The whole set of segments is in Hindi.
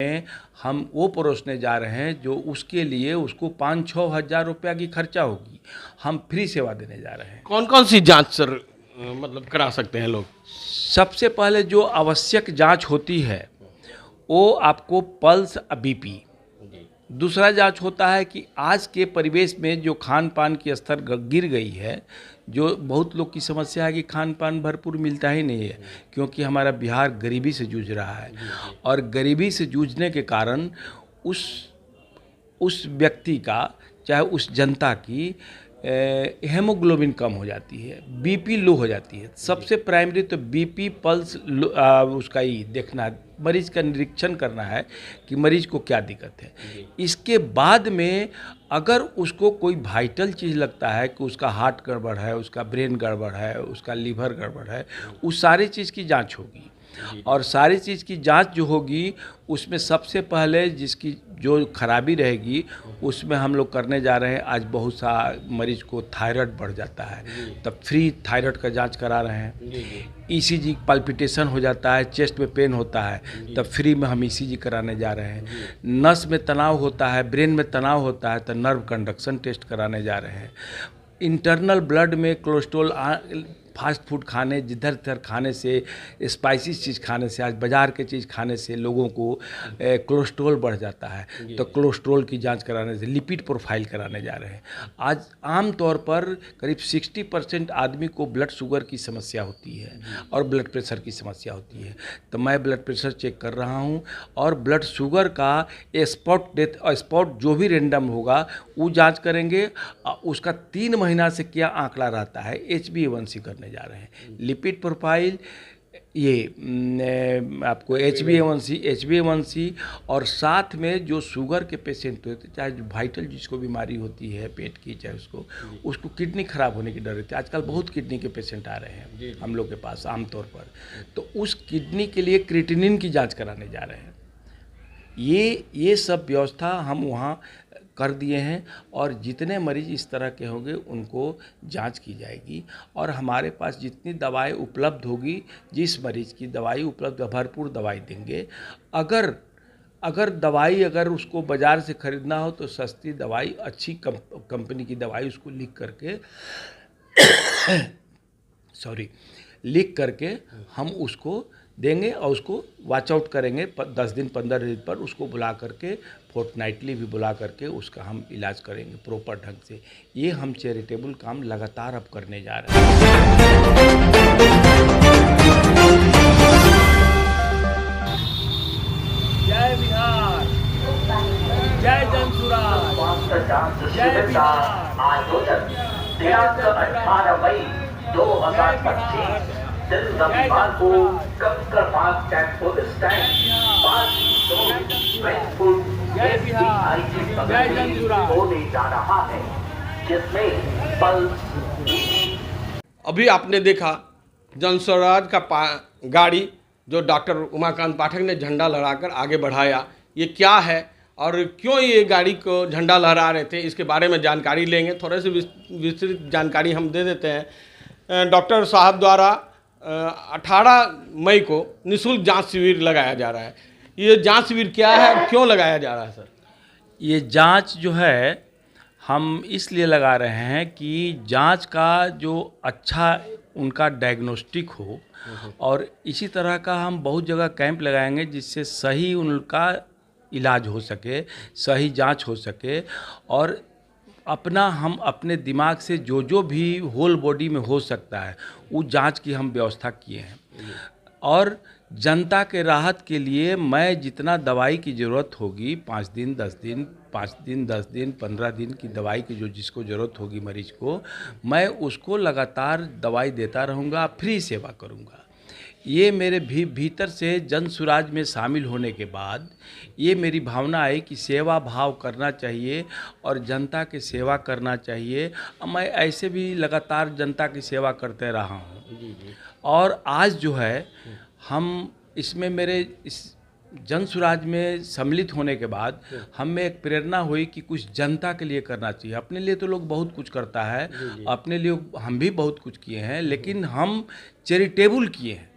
में हम वो परोसने जा रहे हैं जो उसके लिए उसको 5-6 हज़ार रुपया की खर्चा होगी, हम फ्री सेवा देने जा रहे हैं। कौन कौन सी जांच सर मतलब करा सकते हैं लोग? सबसे पहले जो आवश्यक जांच होती है वो आपको पल्स बीपी, दूसरा जांच होता है कि आज के परिवेश में जो खान पान की स्तर गिर गई है, जो बहुत लोग की समस्या है कि खान पान भरपूर मिलता ही नहीं है, क्योंकि हमारा बिहार गरीबी से जूझ रहा है और गरीबी से जूझने के कारण उस व्यक्ति का, चाहे उस जनता की हेमोग्लोबिन कम हो जाती है, बीपी लो हो जाती है। सबसे प्राइमरी तो बीपी पल्स उसका ही देखना है, मरीज का निरीक्षण करना है कि मरीज को क्या दिक्कत है। इसके बाद में अगर उसको कोई वाइटल चीज़ लगता है कि उसका हार्ट गड़बड़ है, उसका ब्रेन गड़बड़ है, उसका लीवर गड़बड़ है, उस सारी चीज़ की जांच होगी। और सारी चीज़ की जांच जो होगी उसमें सबसे पहले जिसकी जो खराबी रहेगी उसमें हम लोग करने जा रहे हैं। आज बहुत सा मरीज को थायराइड बढ़ जाता है, तब फ्री थायराइड का जांच करा रहे हैं। ईसीजी पल्पिटेशन हो जाता है, चेस्ट में पेन होता है, तब फ्री में हम ईसीजी कराने जा रहे हैं। नस में तनाव होता है, ब्रेन में तनाव होता है, तो नर्व कंडक्शन टेस्ट कराने जा रहे हैं। इंटरनल ब्लड में कोलेस्ट्रॉल, फास्ट फूड खाने, जिधर तिधर खाने से, स्पाइसी चीज़ खाने से, आज बाज़ार के चीज़ खाने से लोगों को कोलेस्ट्रॉल बढ़ जाता है, तो कोलेस्ट्रॉल की जांच कराने से, लिपिड प्रोफाइल कराने जा रहे हैं। आज आम तौर पर करीब 60% आदमी को ब्लड शुगर की समस्या होती है और ब्लड प्रेशर की समस्या होती है, तो मैं ब्लड प्रेशर चेक कर रहा हूँ और ब्लड शुगर का स्पॉट जो भी रेंडम होगा वो जाँच करेंगे। उसका 3 महीना से क्या आंकड़ा रहता है, HbA1c करने जा रहे हैं। लिपिड प्रोफाइल, ये आपको HbA1c और साथ में जो शुगर के पेशेंट होते हैं, चाहे वाइटल जिसको बीमारी होती है पेट की, चाहे उसको किडनी खराब होने की डर रहती है। आजकल बहुत किडनी के पेशेंट आ रहे हैं हम लोग के पास आमतौर पर, तो उस किडनी के लिए क्रिएटिनिन की जांच कराने जा रहे हैं। ये सब व्यवस्था हम वहाँ कर दिए हैं और जितने मरीज इस तरह के होंगे उनको जांच की जाएगी और हमारे पास जितनी दवाई उपलब्ध होगी, जिस मरीज की दवाई उपलब्ध, भरपूर दवाई देंगे। अगर दवाई उसको बाज़ार से ख़रीदना हो तो सस्ती दवाई, अच्छी कंपनी की दवाई उसको लिख करके हम उसको देंगे और उसको वॉच आउट करेंगे 10 दिन 15 दिन पर, उसको बुला करके फोर्टनाइटली भी बुला करके उसका हम इलाज करेंगे प्रॉपर ढंग से। ये हम चैरिटेबल काम लगातार अब करने जा रहे हैं। जय बिहार, जय जनसुराज, जय बिहार। आयोजन दिनांक 18 मई 2025 दिन रविवार को कंकरबाग कैंपस स्टैंड होने जा रहा है, जिसमें पल्स। अभी आपने देखा जनस्वराज का गाड़ी जो डॉक्टर उमाकांत पाठक ने झंडा लहराकर आगे बढ़ाया, ये क्या है और क्यों ये गाड़ी को झंडा लहरा रहे थे, इसके बारे में जानकारी लेंगे। थोड़े से विस्तृत जानकारी हम दे देते हैं। डॉक्टर साहब द्वारा 18 मई को निःशुल्क जांच शिविर लगाया जा रहा है। ये जांच शिविर क्या है, क्यों लगाया जा रहा है सर? ये जांच जो है हम इसलिए लगा रहे हैं कि जांच का जो अच्छा उनका डायग्नोस्टिक हो, और इसी तरह का हम बहुत जगह कैंप लगाएंगे जिससे सही उनका इलाज हो सके, सही जांच हो सके और हम अपने दिमाग से जो भी होल बॉडी में हो सकता है वो जांच की हम व्यवस्था किए हैं। और जनता के राहत के लिए मैं जितना दवाई की ज़रूरत होगी, 5 दिन 10 दिन 15 दिन की दवाई की जो जिसको ज़रूरत होगी मरीज को, मैं उसको लगातार दवाई देता रहूँगा, फ्री सेवा करूँगा। ये मेरे भीतर से जनसुराज में शामिल होने के बाद ये मेरी भावना है कि सेवा भाव करना चाहिए और जनता की सेवा करना चाहिए। मैं ऐसे भी लगातार जनता की सेवा करते रहा हूँ और आज जो है हम इसमें मेरे इस जनसुराज में सम्मिलित होने के बाद हमें एक प्रेरणा हुई कि कुछ जनता के लिए करना चाहिए। अपने लिए तो लोग बहुत कुछ करता है, अपने लिए हम भी बहुत कुछ किए हैं, लेकिन हम चैरिटेबल किए हैं।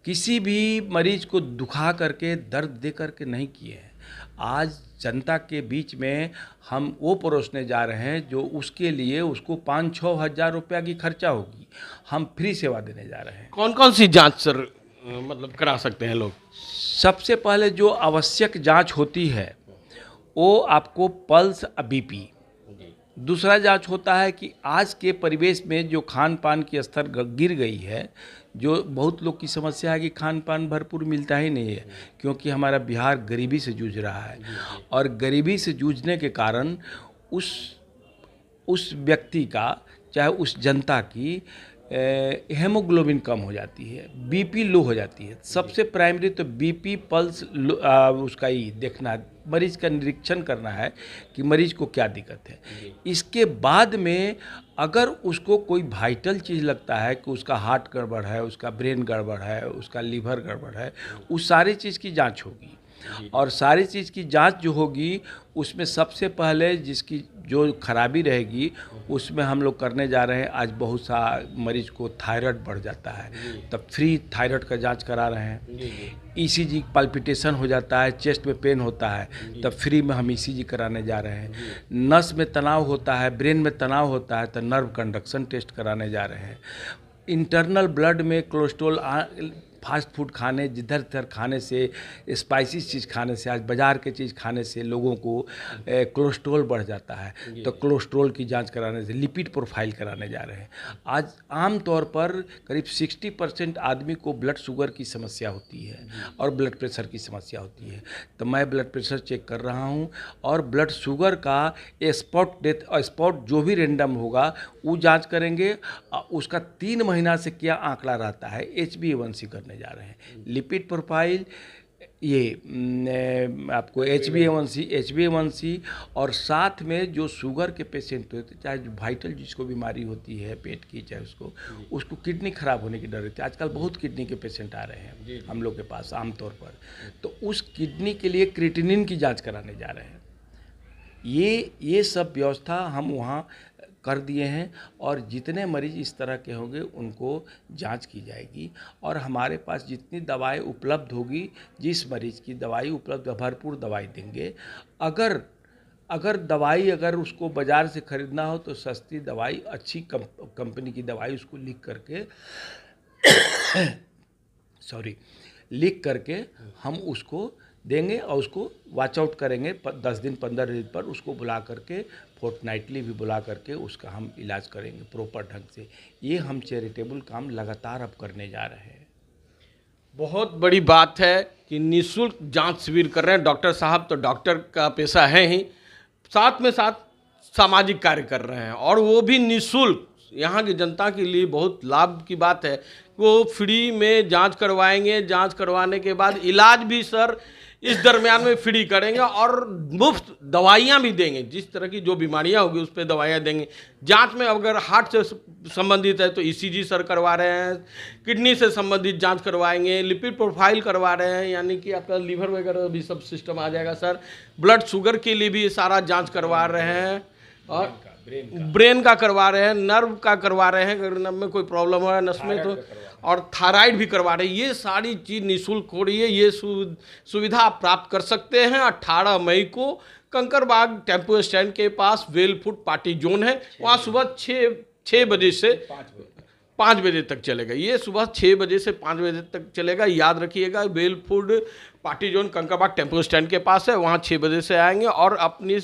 किसी भी मरीज को दुखा करके, दर्द दे करके नहीं किए हैं। आज जनता के बीच में हम वो परोसने जा रहे हैं जो उसके लिए उसको 5-6 हज़ार रुपया की खर्चा होगी, हम फ्री सेवा देने जा रहे हैं। कौन कौन सी जांच सर मतलब करा सकते हैं लोग? सबसे पहले जो आवश्यक जांच होती है वो आपको पल्स बीपी, दूसरा जांच होता है कि आज के परिवेश में जो खान पान की स्तर गिर गई है, जो बहुत लोग की समस्या है कि खान पान भरपूर मिलता ही नहीं है, क्योंकि हमारा बिहार गरीबी से जूझ रहा है और गरीबी से जूझने के कारण उस व्यक्ति का, चाहे उस जनता की हेमोग्लोबिन कम हो जाती है, बीपी लो हो जाती है। सबसे प्राइमरी तो बीपी पल्स उसका ही देखना, मरीज का निरीक्षण करना है कि मरीज को क्या दिक्कत है। इसके बाद में अगर उसको कोई वाइटल चीज़ लगता है कि उसका हार्ट गड़बड़ है, उसका ब्रेन गड़बड़ है, उसका लीवर गड़बड़ है, उस सारी चीज़ की जांच होगी। और सारी चीज़ की जांच जो होगी उसमें सबसे पहले जिसकी जो खराबी रहेगी उसमें हम लोग करने जा रहे हैं। आज बहुत सा मरीज को थायराइड बढ़ जाता है, तब फ्री थायराइड का जांच करा रहे हैं। ईसीजी पल्पिटेशन हो जाता है, चेस्ट में पेन होता है, तब फ्री में हम ईसीजी कराने जा रहे हैं। नस में तनाव होता है, ब्रेन में तनाव होता है, तो नर्व कंडक्शन टेस्ट कराने जा रहे हैं। इंटरनल ब्लड में कोलेस्ट्रॉल, फास्ट फूड खाने, जिधर तिधर खाने से, स्पाइसी चीज़ खाने से, आज बाज़ार के चीज़ खाने से लोगों को कोलेस्ट्रॉल बढ़ जाता है, तो कोलेस्ट्रॉल की जांच कराने से, लिपिड प्रोफाइल कराने जा रहे हैं। आज आम तौर पर करीब 60% आदमी को ब्लड शुगर की समस्या होती है और ब्लड प्रेशर की समस्या होती है, तो मैं ब्लड प्रेशर चेक कर रहा हूँ और ब्लड शुगर का स्पॉट डेथ, स्पॉट जो भी रेंडम होगा वो जाँच करेंगे। उसका 3 महीना से क्या आंकड़ा रहता है, HbA1c करने जा रहे हैं। लिपिड प्रोफाइल, ये आपको HbA1c और साथ में जो शुगर के पेशेंट होते हैं, चाहे जो वाइटल जिसको बीमारी होती है पेट की, चाहे उसको किडनी खराब होने की डर रहती है। आजकल बहुत किडनी के पेशेंट आ रहे हैं हम लोग के पास आमतौर पर, तो उस किडनी के लिए क्रिएटिनिन की जांच कराने जा रहे हैं। ये सब व्यवस्था हम वहाँ कर दिए हैं और जितने मरीज इस तरह के होंगे उनको जांच की जाएगी और हमारे पास जितनी दवाई उपलब्ध होगी, जिस मरीज की दवाई उपलब्ध, भरपूर दवाई देंगे। अगर दवाई अगर उसको बाज़ार से ख़रीदना हो तो सस्ती दवाई, अच्छी कंपनी की दवाई उसको लिख करके हम उसको देंगे और उसको वॉच आउट करेंगे। 10 दिन 15 दिन पर उसको बुला करके, फोर्टनाइटली भी बुला करके उसका हम इलाज करेंगे प्रॉपर ढंग से। ये हम चैरिटेबल काम लगातार अब करने जा रहे हैं। बहुत बड़ी बात है कि निःशुल्क जांच शिविर कर रहे हैं डॉक्टर साहब, तो डॉक्टर का पेशा है ही, साथ में साथ सामाजिक कार्य कर रहे हैं और वो भी निःशुल्क। यहाँ की जनता के लिए बहुत लाभ की बात है, वो फ्री में जांच करवाएंगे, जांच करवाने के बाद इलाज भी सर इस दरमियान में फ्री करेंगे और मुफ्त दवाइयाँ भी देंगे। जिस तरह की जो बीमारियाँ होगी उस पर दवाइयाँ देंगे। जांच में अगर हार्ट से संबंधित है तो ईसीजी सर करवा रहे हैं, किडनी से संबंधित जांच करवाएंगे, लिपिड प्रोफाइल करवा रहे हैं, यानी कि आपका लीवर वगैरह भी सब सिस्टम आ जाएगा सर। ब्लड शुगर के लिए भी सारा जाँच करवा रहे हैं और ब्रेन का करवा रहे हैं, नर्व का करवा रहे हैं, अगर नर्व में कोई प्रॉब्लम है नस में तो, और थायराइड भी करवा रहे हैं। ये सारी चीज़ निःशुल्क हो रही है। ये सुविधा आप प्राप्त कर सकते हैं 18 मई को कंकरबाग टेम्पो स्टैंड के पास वेल फूड पार्टी जोन है, वहाँ सुबह 6 बजे से 5 बजे तक चलेगा। ये सुबह 6 बजे से 5 बजे तक चलेगा, याद रखिएगा। Well food party zone Kankarbagh tempo stand के पास है, वहाँ 6 बजे से आएंगे और अपनी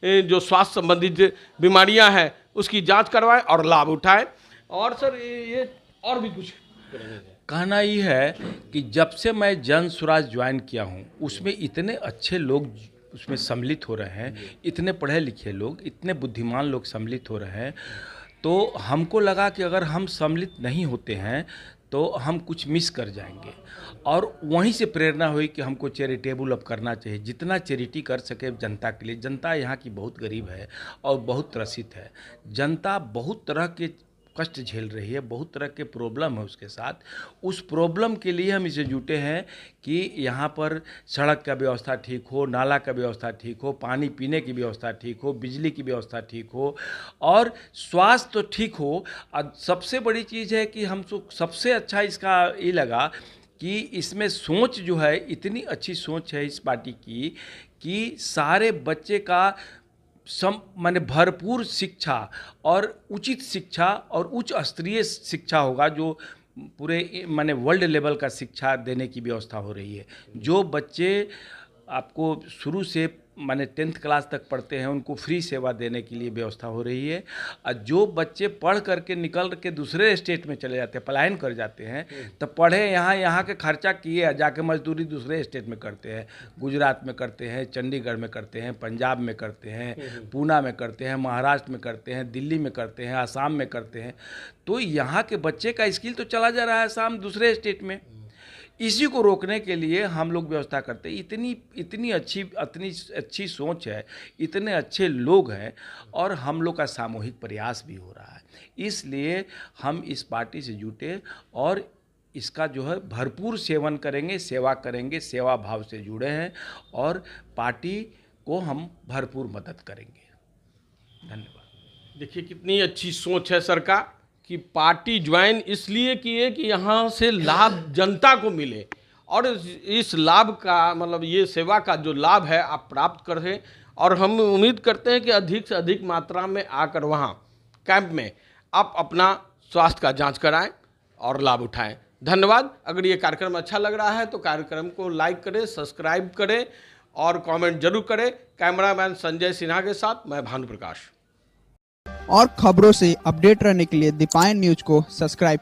जो स्वास्थ्य संबंधित बीमारियां हैं उसकी जांच करवाएं और लाभ उठाएं। और सर ये और भी कुछ कहना ये है कि जब से मैं जन स्वराज ज्वाइन किया हूँ उसमें इतने अच्छे लोग उसमें सम्मिलित हो रहे हैं, इतने पढ़े लिखे लोग, इतने बुद्धिमान लोग सम्मिलित हो रहे हैं, तो हमको लगा कि अगर हम सम्मिलित नहीं होते हैं तो हम कुछ मिस कर जाएंगे। और वहीं से प्रेरणा हुई कि हमको चैरिटेबल अब करना चाहिए, जितना चैरिटी कर सके जनता के लिए। जनता यहाँ की बहुत गरीब है और बहुत त्रसित है। जनता बहुत तरह के कष्ट झेल रही है, बहुत तरह के प्रॉब्लम है उसके साथ। उस प्रॉब्लम के लिए हम इसे जुटे हैं कि यहाँ पर सड़क का व्यवस्था ठीक हो, नाला का व्यवस्था ठीक हो, पानी पीने की व्यवस्था ठीक हो, बिजली की व्यवस्था ठीक हो और स्वास्थ्य तो ठीक हो। और सबसे बड़ी चीज़ है कि हमको सबसे अच्छा इसका ये लगा कि इसमें सोच जो है, इतनी अच्छी सोच है इस पार्टी की कि सारे बच्चे का माने भरपूर शिक्षा और उचित शिक्षा और उच्च स्तरीय शिक्षा होगा, जो पूरे माने वर्ल्ड लेवल का शिक्षा देने की व्यवस्था हो रही है। जो बच्चे आपको शुरू से माने 10th क्लास तक पढ़ते हैं उनको फ्री सेवा देने के लिए व्यवस्था हो रही है। और जो बच्चे पढ़ करके निकल के दूसरे स्टेट में चले जाते हैं, पलायन कर जाते हैं, तब पढ़े यहाँ के खर्चा किए, जाके मजदूरी दूसरे स्टेट में करते हैं, गुजरात में करते हैं, चंडीगढ़ में करते हैं, पंजाब में करते हैं, पूना में करते हैं, महाराष्ट्र में करते हैं, दिल्ली में करते हैं, आसाम में करते हैं। तो यहाँ के बच्चे का स्किल तो चला जा रहा है आसाम दूसरे स्टेट में। इसी को रोकने के लिए हम लोग व्यवस्था करते हैं। इतनी अच्छी सोच है, इतने अच्छे लोग हैं, और हम लोग का सामूहिक प्रयास भी हो रहा है। इसलिए हम इस पार्टी से जुटे और इसका जो है भरपूर सेवन करेंगे, सेवा करेंगे, सेवा भाव से जुड़े हैं और पार्टी को हम भरपूर मदद करेंगे। धन्यवाद। देखिए कितनी अच्छी सोच है सर का कि पार्टी ज्वाइन इसलिए किए कि यहाँ से लाभ जनता को मिले, और इस लाभ का मतलब ये सेवा का जो लाभ है आप प्राप्त करें, और हम उम्मीद करते हैं कि अधिक से अधिक मात्रा में आकर वहाँ कैंप में आप अपना स्वास्थ्य का जांच कराएं और लाभ उठाएं। धन्यवाद। अगर ये कार्यक्रम अच्छा लग रहा है तो कार्यक्रम को लाइक करें, सब्सक्राइब करें और कमेंट जरूर करें। कैमरामैन संजय सिन्हा के साथ मैं भानु प्रकाश। और खबरों से अपडेट रहने के लिए दीपायन न्यूज को सब्सक्राइब